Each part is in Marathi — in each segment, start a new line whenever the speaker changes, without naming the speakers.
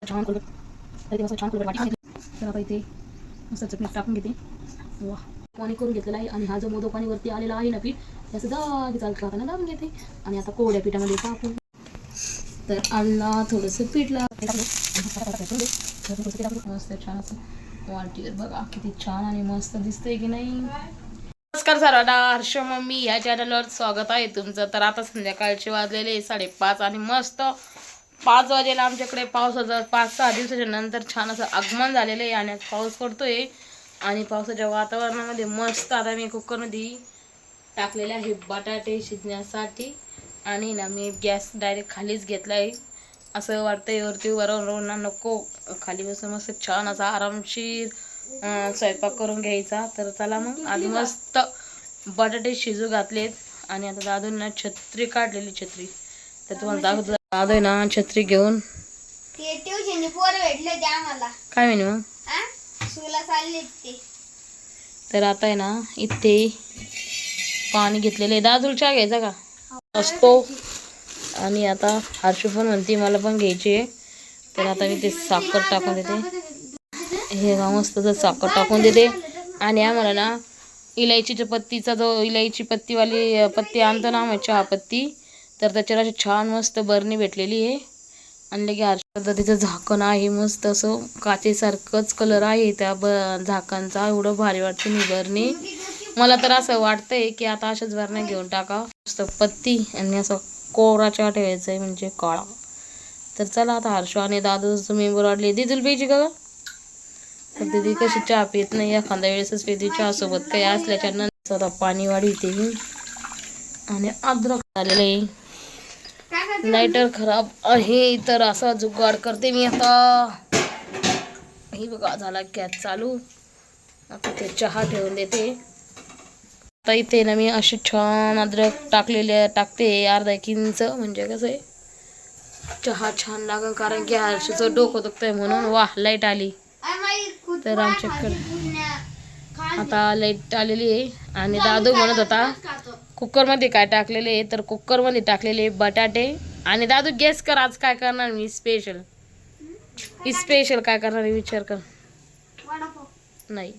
छान कलर तरी मस्त छान कलर वाटी. तर आता इथे मस्त चटणी टाकून घेते. वा पाणी करून घेतलेला आहे. आणि हा जो मोदक पाणीवरती आलेला आहे ना पीठ, त्याचं जागी चालतं टाकायला दाबून घेते. आणि आता कोरड्या पिठामध्ये टाकून तर आणला थोडंसं पीठ मस्त छान असं वाटीवर बघा किती छान आणि मस्त दिसतंय की नाही. नमस्कार सर्वांना, हर्ष मम्मी या चॅनलवर स्वागत आहे तुमचं. तर आता संध्याकाळचे वाजलेले 5:30 आणि मस्त 5 वाजेला आमच्याकडे पावसाचं 5-6 दिवसाच्या नंतर छान असं आगमन झालेलं आहे. आणि पाऊस पडतोय आणि पावसाच्या वातावरणामध्ये मस्त आता मी कुकरमध्ये टाकलेले आहे बटाटे शिजण्यासाठी. आणि ना मी गॅस डायरेक्ट खालीच घेतला आहे. असं वाटतंय वरती वरून नको, खाली बसून मस्त छान असा आरामशीर स्वयंपाक करून घ्यायचा. तर चला मग आधी मस्त बटाटे शिजू घातलेत. आणि आता दादूंना छत्री काढलेली छत्री, तर तुम्हाला दादू आहे ना छत्री घेऊन काय म्हणे मग. तर आता आहे ना इथे पाणी घेतलेलं आहे. दादूला चहा घ्यायचा का असतो. आणि आता हर्षू पण म्हणते मला पण घ्यायची आहे. तर आता मी ते साखर टाकून देते. हे मस्त साखर टाकून देते. आणि आम्हाला ना इलायचीच्या पत्तीचा जो इलायची पत्तीवाली पत्ती आणतो ना आम्ही चहा पत्ती, तर त्याच्यावर अशी छान मस्त बरणी भेटलेली आहे. आणि लगे हर्ष पद्धतीचं झाकण आहे, मस्त असं काचेसारखंच कलर आहे त्या झाकणचा. एवढं भारी वाटतं ही बरणी. मला तर असं वाटतंय की आता अशाच बरण्या घेऊन टाका मस्त पत्ती आणि असं कोरा चहा ठेवायचा आहे म्हणजे काळा. तर चला आता हर्ष आणि दादूचं मेंबर वाढले. दिदूला प्यायची का गं? तर दिदी कशी चहा पित नाही, एखाद्या वेळेसच पिते चहा सोबत काही असल्याच्या नंतर. आता पाणी वाढीते मी. आणि अद्रक झालेलं आहे. लायटर खराब आहे तर असा जुगाड करते मी आता. ही बघा झाला गॅस चालू. आता ते चहा ठेवून देते. आता इथे ना मी अशी छान अद्रक टाकते अर्धा इंच, म्हणजे कसं आहे चहा छान लागेल. कारण की हर्षीचं डोकं दुखतंय म्हणून. वाह लाईट आली. तर आमच्याकडे आता लाईट आलेली आहे. आणि दादू म्हणत होता कुकरमध्ये काय टाकलेले आहे, तर कुकरमध्ये टाकलेले बटाटे. आणि दादू गेस कर आज काय करणार मी स्पेशल. काय करणार विचार कर. नाही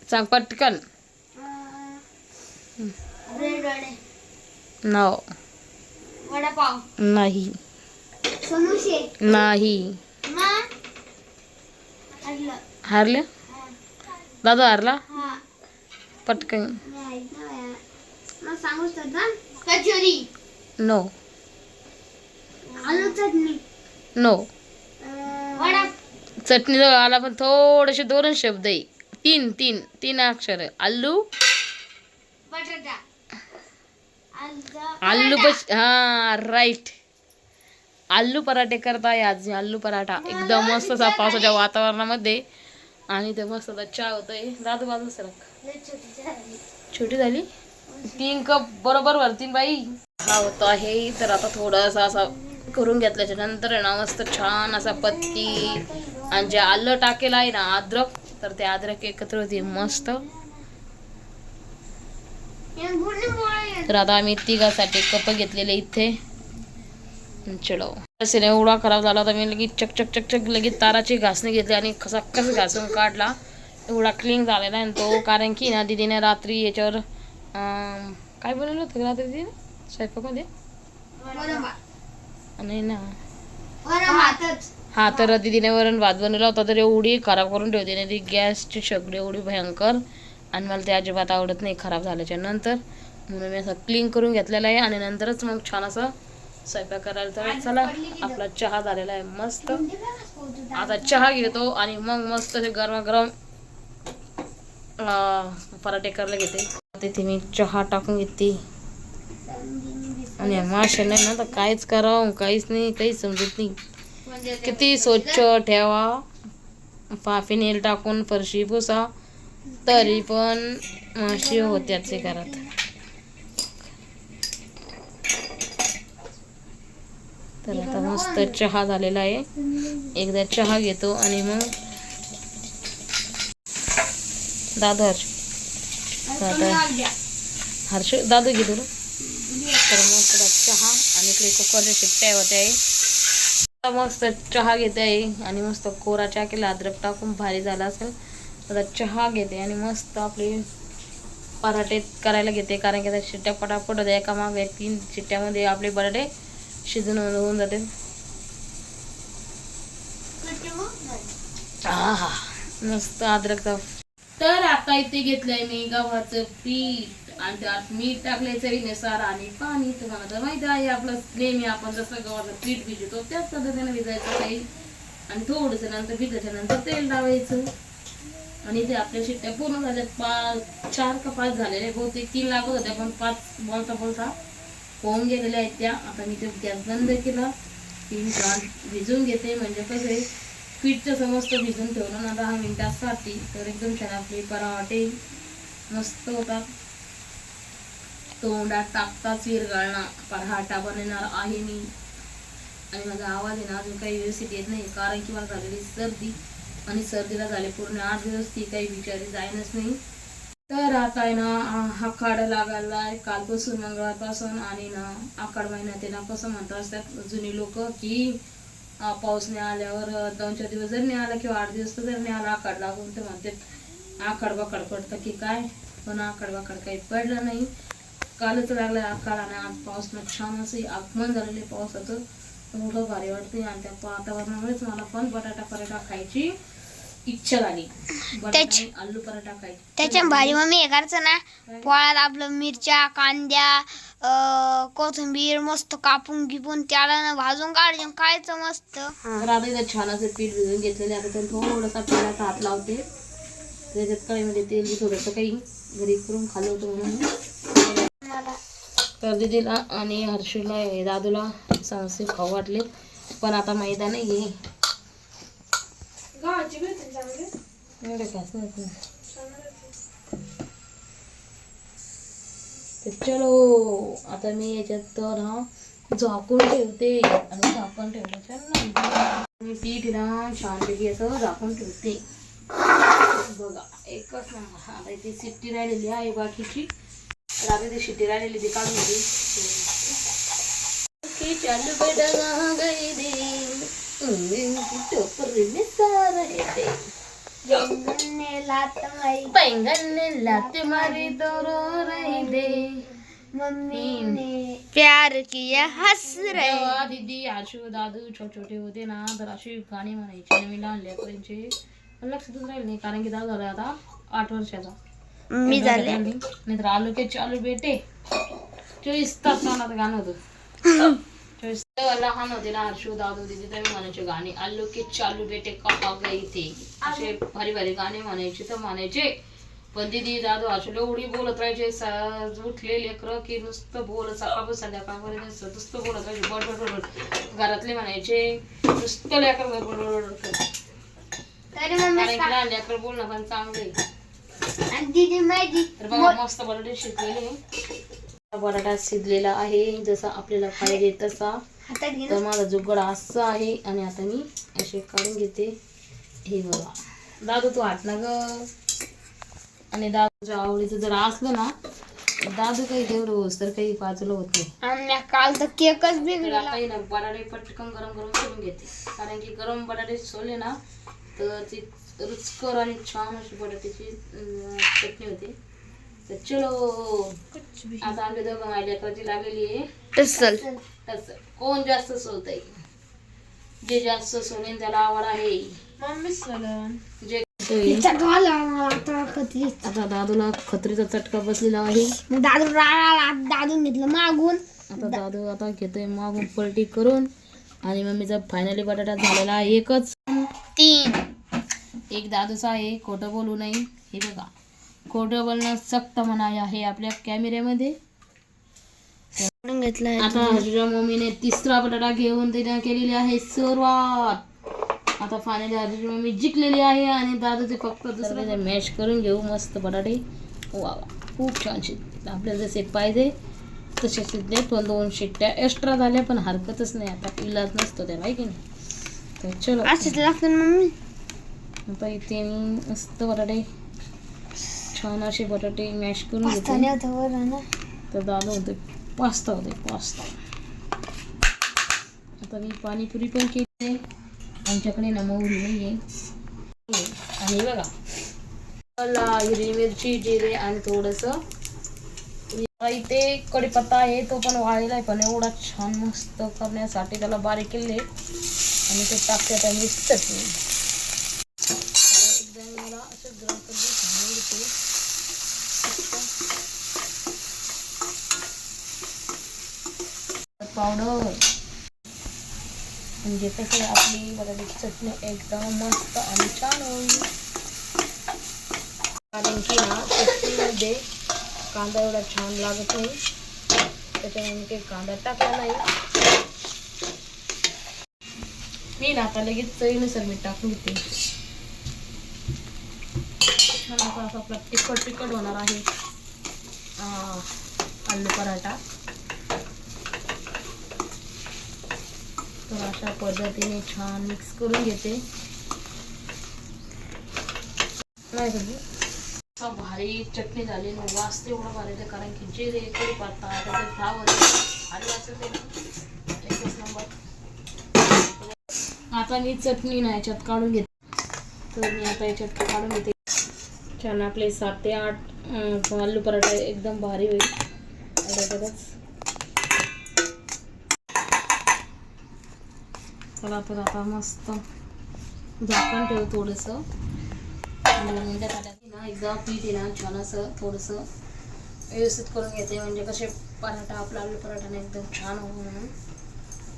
सांग पटकन. नो नाही नाही. हारले दादू हारला. पटकन नो नो. चटणी जवळ आला पण थोडेसे 2 शब्द आहे. 3 अक्षर. आलू आलू हा राईट. आलू पराठे करताय आज. आलू पराठा एकदम मस्त असा पावसाच्या वातावरणामध्ये. आणि ते मस्त चहा होतोय. दादू बाजू सरक. छोटी झाली 3 कप बरोबर भरतीन बाई. हा होत आहे. तर आता थोडासा असा करून घेतल्याच्या नंतर ना मस्त छान असा पत्ती आणि जे आलं टाकेलं आहे ना अद्रक, तर ते अद्रक एकत्र होते मस्त. तर आता आम्ही तिघासाठी कप घेतलेले इथे. चलो असे एवढा खराब झाला होता. मी लगेच चक लगेच ताराची घासणी घेतली आणि कस घासून काढला. एवढा क्लीन झालेला आहे तो. कारण की ना दीदीने रात्री याच्यावर काय बनवलं होतं रात्री दीदीने स्वयंपाकमध्ये. नाही ना हा, तर दीदीने वरण भात बनवला होता. तर एवढी खराब करून ठेवते ना ती गॅसची शेगडी एवढी भयंकर. आणि मला ते अजिबात आवडत नाही खराब झाल्याच्या नंतर. म्हणून मी असं क्लीन करून घेतलेला आहे. आणि नंतरच मग छान असं स्वयंपाक करायला. तर चला आपला चहा झालेला आहे मस्त. आता चहा घेतो आणि मग मस्त असे गरमागरम पराठे करायला घेते. तिथे मी चहा टाकून घेते. आणि माशे नाही ना तर काहीच करावं काहीच नाही, काहीच समजत नाही. किती स्वच्छ ठेवा, फिनेल टाकून फरशी पुसा, तरी पण माशी होत्याच घरात. तर आता मस्त चहा झालेला आहे. एकदा चहा घेतो आणि मग दादू हर्ष दादू घेतो. तर मग चहा आणि इकडे कुकरच्या शिट्ट्या होत्या आहे. आता मस्त चहा घेते आहे आणि मस्त कोरा चहा केला, अद्रक टाकून भारी झाला असेल. आता चहा घेते आणि मस्त आपले पराठे करायला घेते, कारण की आता शिट्ट्या पटापट होत्या. एका मागे 3 शिट्ट्यामध्ये आपले बटाटे शिजून होऊन जाते. हा मस्त अद्रकचा. तर आता इथे घेतलंय मी गव्हाचं पीठ आणि त्यात मीठ टाकले चवीनुसार आणि पाणी. तुम्हाला तर माहिती आहे आपलं नेहमी आपण जसं गव्हाचं पीठ भिजवतो त्याच पद्धतीने भिजायचं काही, आणि थोडंसं नंतर भिजल्याच्या नंतर तेल लावायचं. आणि ते आपल्या शिट्ट्या पूर्ण झाल्यात, 4 का 5 झालेले, बहुतेक 3 लागत होत्या पण 5 बोलता होऊन गेलेल्या आहेत त्या. आता मी ते गॅस बंद केला, 3 छान भिजून घेते. म्हणजे कसं आहे पीठचं समस्त भिजून ठेवलं ना 10 मिनिटासाठी, तर एकदम छान आपले पराठे मस्त होतात. तोंडात टाकताच विरघळणार पराठा बनवणार आहे मी. आणि माझा आवाज आहे ना अजून काही व्यवस्थित येत नाही, कारण की मला झालेली सर्दी, आणि सर्दीला झाले पूर्ण 8 दिवस, ती काही बिचारी जाईनच नाही. तर आता आहे ना आखाड लागायला कालपासून, मंगळवारपासून. आणि ना आखाड महिन्यात आहे ना कसं म्हणतात असतात जुनी लोक की पाऊस नाही आल्यावर 2-4 दिवस जर नाही आला किंवा 8 दिवस जर नाही आला आखाड लागून, ते म्हणतात आखाड बाखाड पडतं की काय. पण आखाड बाखाड काही पडलं नाही, कालच लागलं आखाड. आणि आज पाऊस छान असं आगमन झालेले पावसाचं, एवढं भारी वाटते. आणि त्या वातावरणामुळेच मला पण बटाटा पराठा खायची इच्छा झाली. बटाटा आलू पराठा खायची
त्याच्या भारी मम्मी हे करायचं ना, पोळ्यात आपलं मिरच्या, कांद्या, कोथिंबीर मस्त कापून गिपून त्याला ना भाजून काढायचं, खायचं मस्त.
तर आता इथं छान असं पीठ भिजून घेतलेले. आता त्याला थोडासा तेलाचा हात लावते, त्याच्यात कढईमध्ये तेल बी थोडंसं काही घरी करून खाल्लं होतं म्हणून. तर दीदीला आणि हर्षूला दादूला समोसे खाऊ वाटले, पण आता मैदा नाही आहे. एवढे खास नाही. तर चलो आता मी याच्यात तर झाकून ठेवते, आणि झाकून ठेवल्याच्या मी पीठ ना छानपैकी असं झाकून ठेवते. बघा एकच नंबर. आता इथे शिट्टी राहिलेली आहे बाकीची, तर आता इथे शिट्टी राहिलेली ती काढून घेते. चालू बेटा गई दे टोकरी में सारा है बैंगन ने लात मारी तो रो रही दे
मम्मी ने प्यार किया हंस रहे.
जेव्हा दीदी आशू दादू छोटे होते ना, तर अशी गाणी म्हणायची नवीन लहान लेकरांचे. पण लक्षातच राहील नाही, कारण की दादा झाला आता 8 वर्षाचा.
मी झाले
नाही तर आलू के चालू बेटे 24 तास गाणं होतं. 24 लहान होते ना हर्षू दादू दीदी, तर म्हणायचे गाणी आलू के चालू बेटे कहा गई थे, असे भारी भारी गाणे म्हणायचे. तर म्हणायचे पण दीदी दादू हर्षूला एवढी बोलत राहायचे, उठले लेकरं की नुसतं बोलत सकाळपासून संध्याकाळपर्यंत नुसतं बोलत राहायचे बडबड. घरातले म्हणायचे नुसतं लेकर बडबड. लहान लेकर बोलणं पण चांगलं. तर बघा मस्त बटाटे शिजलेले, बटाटा शिजलेला आहे जसा आपल्याला पाहिजे तसा. तर माझा जुगड असा आहे, आणि आता मी असे काढून घेते. हे बघा दादू तू हात ना ग. आणि दादूच्या आवडीचं जर असलं ना, दादू काही तेवढं होस तर काही बाजूला होत नाही.
काल तर केकच बिघडला.
काही ना बटाटे पटकन गरम गरम करून घेते, कारण की गरम बटाटे सोडले ना तर ती रुचकर आणि छान अशी बटाट्याची चटणी होते. तर चलो आता आम्ही दोघं माझ्या लेकराची लागलेली आहे
टसल.
कोण जास्त सोलतंय, जे जास्त सोलेन त्याला आवड आहे. जे आता दादूला खत्रीचा चटका बसलेला आहे.
दादून घेतलं मागून.
आता दादू आता घेतोय मागून पलटी करून. आणि मम्मीचा फायनली बटाटा झालेला आहे एकच.
3
एक दादूचा आहे, खोटं बोलू नाही. हे बघा खोटं बोलणं सक्त मनाई आहे आपल्या कॅमेऱ्यामध्ये. आता हर्षूच्या मम्मीने 3रा बटाटा घेऊन तिने केलेली आहे सुरुवात. आता फायनली हर्षूची मम्मी जिंकलेली आहे, आणि दादूचे फक्त दुसरं मॅश करून घेऊ मस्त बटाटे. वा खूप छान शिजले, आपल्याला जसे पाहिजे तसे शिजले. पण 2 शिट्ट्या एक्स्ट्रा झाल्या, पण हरकतच नाही, आता इलाज नसतो त्याला, आहे की नाही. तर चलो
मम्मी
आता इथे मी मस्त बटाटे छान असे बटाटे मॅश करून घेते. तर दादा होते पास्ता होते पास्ता. आता मी पाणीपुरी पण केली. आमच्याकडे ना मोहरी नाही आहे. आणि बघा हिरवी मिरची, जिरे आणि थोडंसं इथे कढीपत्ता आहे, तो पण वाळलेला आहे, पण एवढा छान मस्त करण्यासाठी त्याला बारीक केले आणि ते टाकते आता मी चटणी. एकदम मला असं गरम करून छान घेते पावडर, म्हणजे कसं आपली बटाट्याची चटणी एकदम मस्त आणि छान होईल. कारण की ना चटणीमध्ये कांदा एवढा छान लागत नाही, त्याच्यामुळे काही कांदा टाकला नाही. मी ना आता लगेच चवीनुसार मीठ टाकून घेते. छान असा आपला तिखट होणार आहे आलू पराठा. तर अशा पद्धतीने छान मिक्स करून घेते. नाही का भारी चटणी झाली ना, वास एवढा भारी आहे, कारण की जिरे, कढीपत्ता, त्याचे फ्लावर भारी वाचत एकच नंबर. आता मी चटणी ना याच्यात काढून घेते. तर मी आता याच्यात काढून घेते. छान आपले 7 ते 8 आलू पराठा एकदम भारी होईल. चला तर आता मस्त झाकण ठेव थोडंसं. मिनिटात आल्याची ना एकदा पीठ आहे ना छान असं थोडंसं व्यवस्थित करून घेते, म्हणजे कसे पराठा आपला आलू पराठाने एकदम छान हो म्हणून.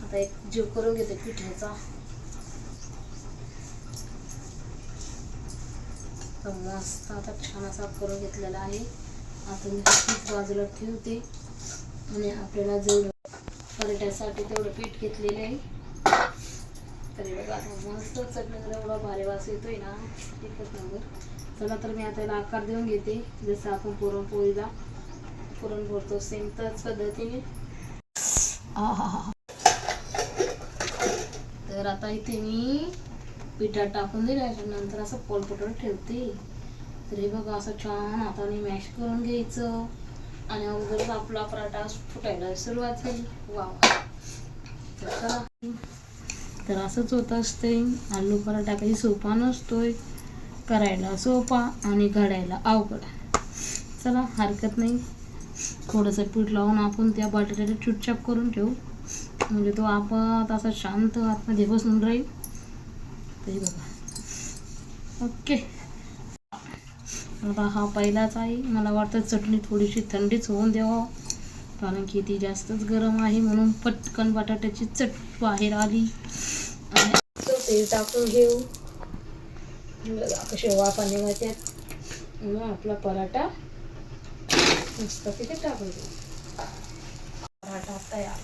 आता एक जीव करून घेते पिठाचा. तर मस्त आता छान असा करून घेतलेला आहे. आता मी पीठ बाजूला ठेवते आणि आपल्याला जेवढं पराठ्यासाठी तेवढं पीठ घेतलेलं आहे. तरी बघा आता मस्त चटणीला एवढा भारी वास येतोय ना, एकच नंबर. चला तर मी आता याला आकार देऊन घेते, जसं आपण पुरणपोळीला पुरण भरतो सेम त्याच पद्धतीने. तर आता इथे मी पिठात टाकून दिल्यानंतर असं पोलपटवर ठेवते. तर हे बघा असं छान हाताने मॅश करून घ्यायचं आणि अगोदरच आपला पराठा फुटायला सुरुवात झाली. वाव. तर चला, तर असंच होत असते. आलू पराठा काही सोपा नसतोय, करायला सोपा आणि घडायला अवघड. चला हरकत नाही, थोडंसं पीठ लावून आपण त्या बटाट्याला चुटचाप करून ठेवू, म्हणजे तो आपण असा शांत आतमध्ये बसून राहील. तरी बघा ओके. आता हा पहिलाच आहे, मला वाटतं चटणी थोडीशी थंडीच होऊन द्यावं, कारण की ती जास्तच गरम आहे म्हणून पटकन बटाट्याची चटणी बाहेर आली. आणि तेल टाकून घेऊ, कसे वाफा निघतात मग आपला पराठा मस्त तिथे टाकून घेऊ. पराठा तयार.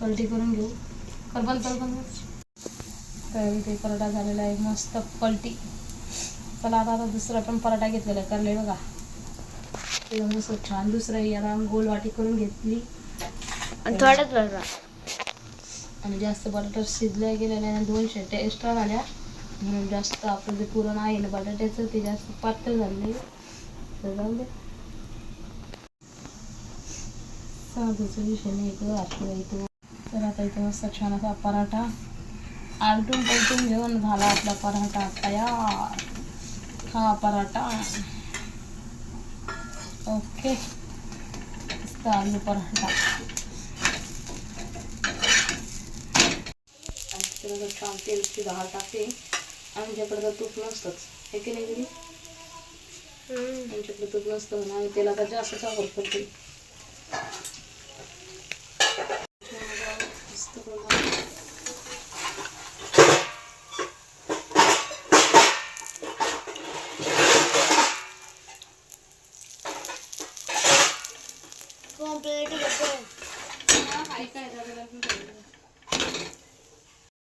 पलटी करून घेऊ. करबन तर इथे पराठा झालेला आहे मस्त पलटी. चला आता दुसरा पण पराठा घेतलेला आहे, करले बघा ते मस्त छान. दुसरं याला गोल वाटी करून घेतली आणि थोडंच बघा, आणि जास्त बटाटा शिजल्या गेलेल्या आणि 2 शेट्या एक्स्ट्रा झाल्या म्हणून जास्त आपलं जे पुरण आहे ना बटाट्याचं ते जास्त पातळ झाले. तर जाऊन दे, साधूचा विषय नाही तो आपल्या इथं. तर आता इथं मस्त छान असा पराठा आलटून पलटून घेऊन झाला आपला पराठा तयार. हा पराठा ओके, मस्त आलू पराठा. छान तेलची डाळ टाकते. आमच्याकडे तर तूप नसतंच, हे की नाही गेली, आमच्याकडे तूप नसतं म्हणून आम्ही तेलाचा जास्त वापर करते.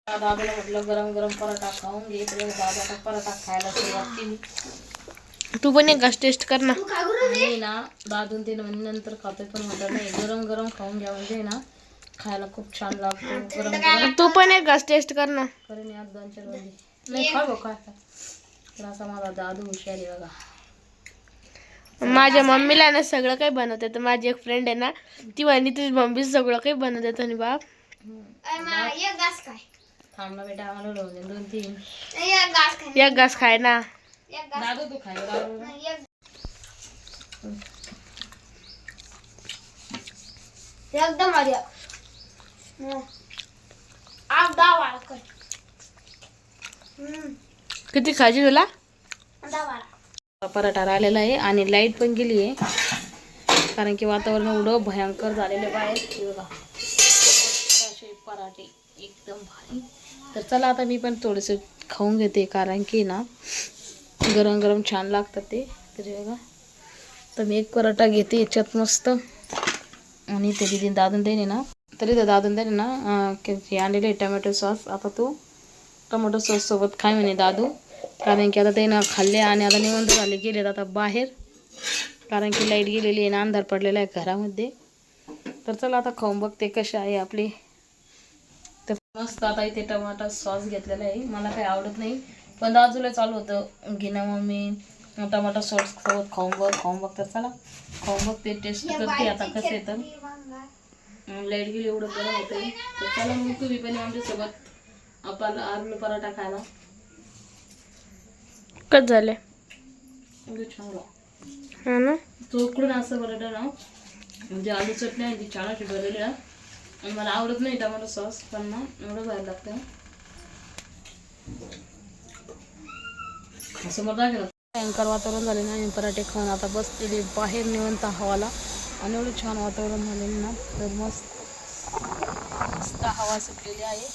दादाला म्हटलं गरम गरम पराठा खाऊन घे, तर दादाचा पराठा खायला सुरुवात केली.
तू पण एक टेस्ट कर ना.
मी ना 2-3 नंतर खातोय, पण म्हटलं नाही गरम गरम खाऊन घ्या, म्हणजे ना खायला खूप छान लागतो गरम गरम.
तू पण एक टेस्ट कर ना.
करेन यार 2-4 वाजले नाही खाऊ काय. तर असा माझा दादू हुशार आहे बघा.
माझ्या मम्मीला ना सगळं काही बनवते. तर माझी एक फ्रेंड आहे ना, ती म्हणे तुझी मम्मी सगळं काही बनवते आणि बाप एक घास काय
थांब ना बेटा, आम्हाला राहू दे 2-3.
एक घास काय
एक घास खाय ना.
एक घास
दादू तू खाय दादू.
एकदम भारी आप 10 वाला कर.
किती खायची तुला?
10 वाला.
पराठा राहिलेला आहे आणि लाईट पण गेली आहे, कारण की वातावरण एवढं भयंकर झालेलं बाहेर. हे बघा असे पराठे एकदम भारी. तर चला आता मी पण थोडेसे खाऊन घेते, कारण की ना गरम गरम छान लागतात ते. तर बघा, तर मी एक पराठा घेते याच्यात मस्त. आणि ते दिदी दादून देणे ना, तरी तर दादून देणे ना हे आणलेले टमॅटो सॉस. आता तू टोमॅटो सॉस सोबत खाय म्हणे दादू, कारण की आता ते ना खाल्ले आणि आता निवंत झाले गेलेत आता बाहेर, कारण की लाईट गेलेली आहे ना, अंधार पडलेला आहे घरामध्ये. तर चला आता खाऊन बघते कशी आहे आपली. तर मस्त आता इथे टमाटा सॉस घेतलेला आहे. मला काही आवडत नाही, पण दादूला चालू होतं घेणं, मम्मी टमाटा सॉस सोबत खाऊन बघ. तर चला खाऊन बघते, टेस्ट करते आता कसं येतं. लाईट गेली एवढं गरम होतं. तर चला मग तुम्ही पण आमच्यासोबत आपण आलू पराठा खायला.
कट झाले
एवढं छान होतं.
हा ना.
तो उकडून असं पराठा ना, म्हणजे आलू चटणी आहे ती छान अशी भरलेली आहे. आणि मला आवडत नाही टमाटो सॉस, पण ना एवढं भारी लागतं. असं मग दाखवलं भयंकर वातावरण झाले ना, आणि पराठे खाऊन आता बसलेली बाहेर निवंत हवाला. आणि एवढं छान वातावरण झालेलं ना, तर मस्त हवा सुटलेली आहे.